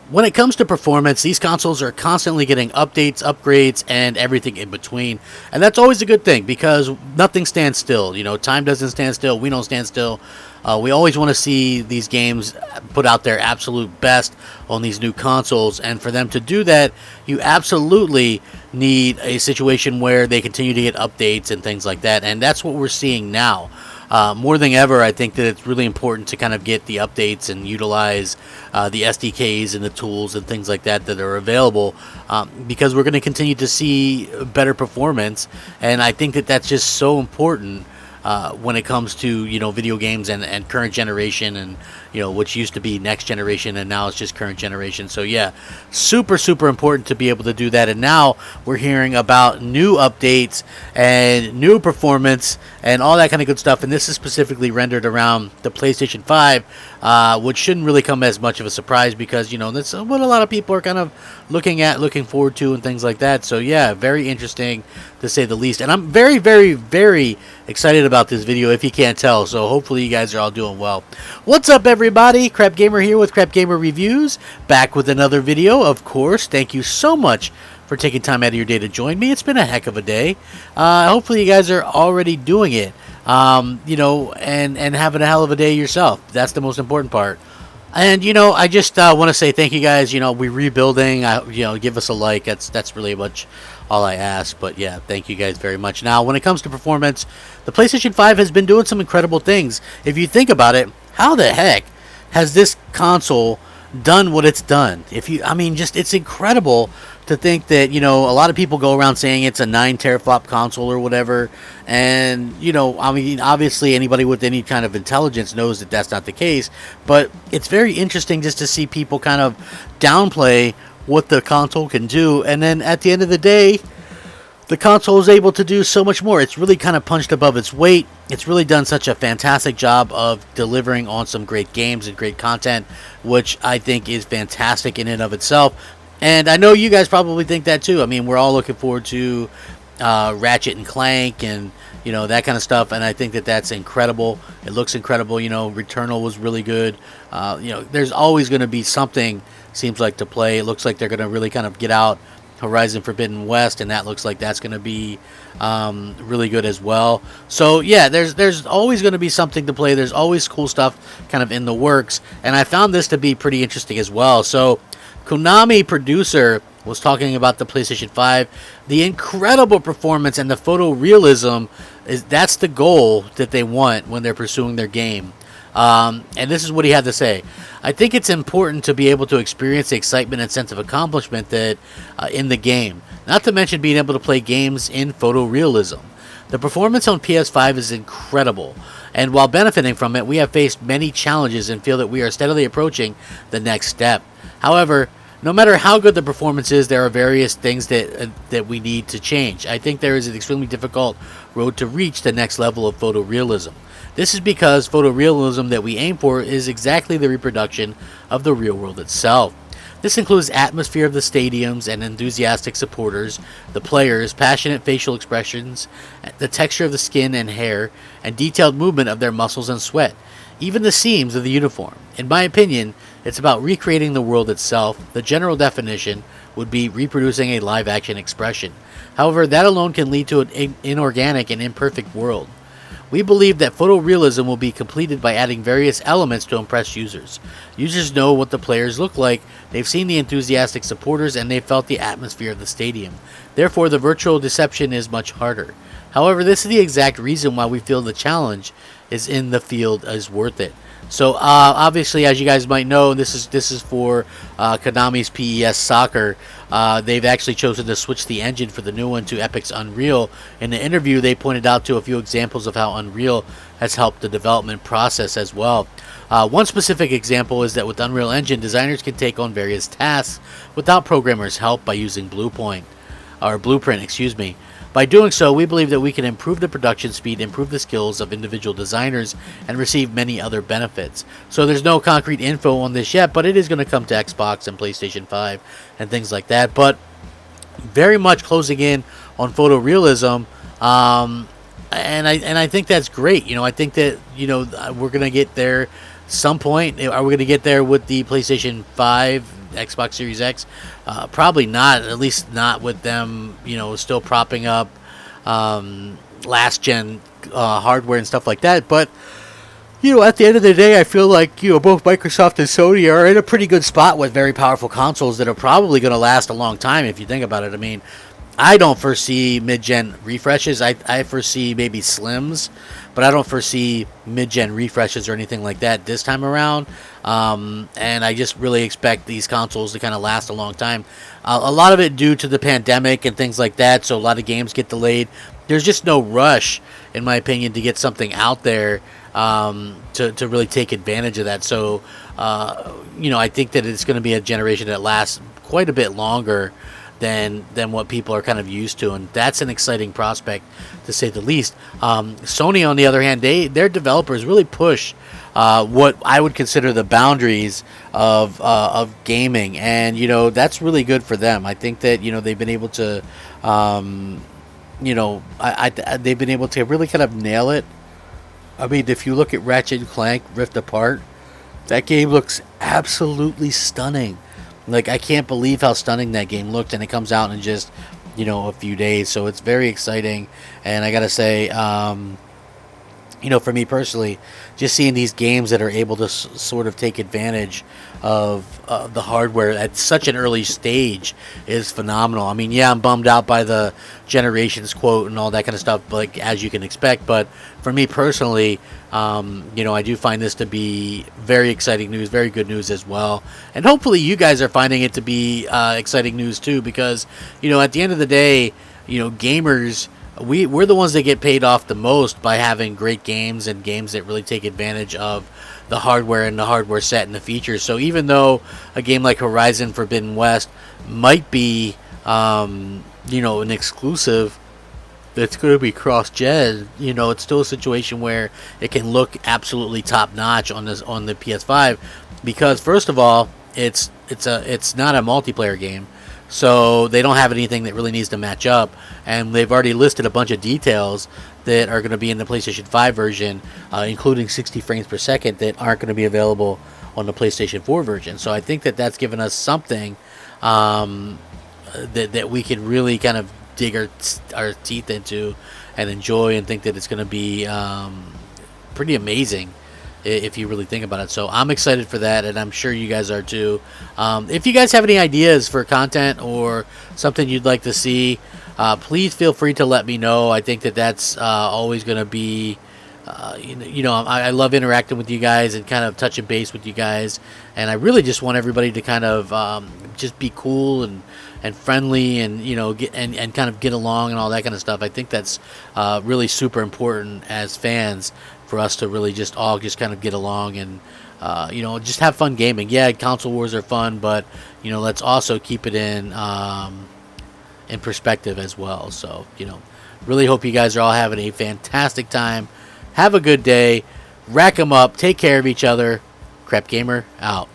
When it comes to performance, these consoles are constantly getting updates, upgrades, and everything in between. And that's always a good thing because nothing stands still. You know, time doesn't stand still. We don't stand still. We always want to see these games put out their absolute best on these new consoles. And for them to do that, you absolutely need a situation where they continue to get updates and things like that. And that's what we're seeing now. More than ever, I think that it's really important to kind of get the updates and utilize the SDKs and the tools and things like that that are available because we're going to continue to see better performance. And I think that that's just so important when it comes to, you know, video games and current generation and, you know, which used to be next generation and now it's just current generation. So yeah, super, super important to be able to do that. And now we're hearing about new updates and new performance and all that kind of good stuff. And this is specifically rendered around the PlayStation 5, which shouldn't really come as much of a surprise because, you know, that's what a lot of people are kind of looking forward to and things like that. So yeah, very interesting to say the least. And I'm very, very, very excited about this video if you can't tell. So hopefully you guys are all doing well. What's up, everybody? Crapgamer here with Crapgamer Reviews, back with another video, of course. Thank you so much for taking time out of your day to join me. It's been a heck of a day. Hopefully you guys are already doing it, you know, and having a hell of a day yourself. That's the most important part. And, you know, I just want to say thank you guys. You know, we're rebuilding. You know, give us a like. That's really much all I ask. But, yeah, thank you guys very much. Now, when it comes to performance, the PlayStation 5 has been doing some incredible things. If you think about it, how the heck has this console done what it's done? I mean, just it's incredible to think that, you know, a lot of people go around saying it's a 9 teraflop console or whatever. And, you know, I mean, obviously anybody with any kind of intelligence knows that that's not the case. But it's very interesting just to see people kind of downplay what the console can do. And then at the end of the day, the console is able to do so much more. It's really kind of punched above its weight. It's really done such a fantastic job of delivering on some great games and great content, which I think is fantastic in and of itself. And I know you guys probably think that too. I mean, we're all looking forward to Ratchet and Clank and, you know, that kind of stuff. And I think that that's incredible. It looks incredible. You know, Returnal was really good. You know, there's always going to be something, seems like, to play. It looks like they're going to really kind of get out Horizon Forbidden West, and that looks like that's going to be really good as well. So yeah, there's always going to be something to play. There's always cool stuff kind of in the works, and I found this to be pretty interesting as well. So Konami producer was talking about the PlayStation 5, the incredible performance and the photorealism that's the goal that they want when they're pursuing their game. And this is what he had to say. I think it's important to be able to experience the excitement and sense of accomplishment that in the game. Not to mention being able to play games in photorealism. The performance on PS5 is incredible. And while benefiting from it, we have faced many challenges and feel that we are steadily approaching the next step. However, no matter how good the performance is, there are various things that we need to change. I think there is an extremely difficult road to reach the next level of photorealism. This is because photorealism that we aim for is exactly the reproduction of the real world itself. This includes atmosphere of the stadiums and enthusiastic supporters, the players, passionate facial expressions, the texture of the skin and hair, and detailed movement of their muscles and sweat, even the seams of the uniform. In my opinion, it's about recreating the world itself. The general definition would be reproducing a live-action expression. However, that alone can lead to an inorganic and imperfect world. We believe that photorealism will be completed by adding various elements to impress users. Users know what the players look like, they've seen the enthusiastic supporters, and they've felt the atmosphere of the stadium. Therefore, the virtual deception is much harder. However, this is the exact reason why we feel the challenge is in the field is worth it. So obviously, as you guys might know, this is for Konami's PES Soccer. They've actually chosen to switch the engine for the new one to Epic's Unreal. In the interview, they pointed out to a few examples of how Unreal has helped the development process as well. One specific example is that with Unreal Engine, designers can take on various tasks without programmers' help by using Blueprint. By doing so, we believe that we can improve the production speed, improve the skills of individual designers, and receive many other benefits. So there's no concrete info on this yet, but it is going to come to Xbox and PlayStation 5 and things like that. But very much closing in on photorealism, and I think that's great. You know, I think that, you know, we're going to get there some point. Are we going to get there with the PlayStation 5 Xbox Series X. Probably not, at least not with them, still propping up last gen hardware and stuff like that. But at the end of the day, I feel like both Microsoft and Sony are in a pretty good spot with very powerful consoles that are probably going to last a long time. If you think about it, I mean, I don't foresee mid-gen refreshes. I foresee maybe slims, but I don't foresee mid-gen refreshes or anything like that this time around. And I just really expect these consoles to kind of last a long time. A lot of it due to the pandemic and things like that, so a lot of games get delayed. There's just no rush, in my opinion, to get something out there to really take advantage of that. So, I think that it's going to be a generation that lasts quite a bit longer than what people are kind of used to, and that's an exciting prospect to say the least. Sony, on the other hand, their developers really push what I would consider the boundaries of gaming, and that's really good for them. I think that they've been able to they've been able to really kind of nail it. I mean, if you look at Ratchet & Clank Rift Apart, that game looks absolutely stunning. Like, I can't believe how stunning that game looked, and it comes out in just, a few days. So it's very exciting, and I gotta say, for me personally, just seeing these games that are able to sort of take advantage of the hardware at such an early stage is phenomenal. I mean, yeah, I'm bummed out by the generations quote and all that kind of stuff, like as you can expect. But for me personally, I do find this to be very exciting news, very good news as well. And hopefully you guys are finding it to be exciting news too, because at the end of the day, gamers, we're the ones that get paid off the most by having great games and games that really take advantage of the hardware and the hardware set and the features. So even though a game like Horizon Forbidden West might be an exclusive that's going to be cross-gen, it's still a situation where it can look absolutely top-notch on the PS5, because first of all, it's not a multiplayer game. So they don't have anything that really needs to match up, and they've already listed a bunch of details that are going to be in the PlayStation 5 version, including 60 frames per second, that aren't going to be available on the PlayStation 4 version. So I think that that's given us something that we can really kind of dig our teeth into and enjoy, and think that it's going to be pretty amazing if you really think about it. So I'm excited for that, and I'm sure you guys are too. If you guys have any ideas for content or something you'd like to see, please feel free to let me know. I think that that's always going to be, I love interacting with you guys and kind of touching base with you guys, and I really just want everybody to kind of just be cool and friendly, and get and kind of get along and all that kind of stuff. I think that's really super important as fans, for us to really just all just kind of get along and just have fun gaming. Yeah, console wars are fun, but let's also keep it in perspective as well. So really hope you guys are all having a fantastic time. Have a good day. Rack 'em up. Take care of each other. Crapgamer out.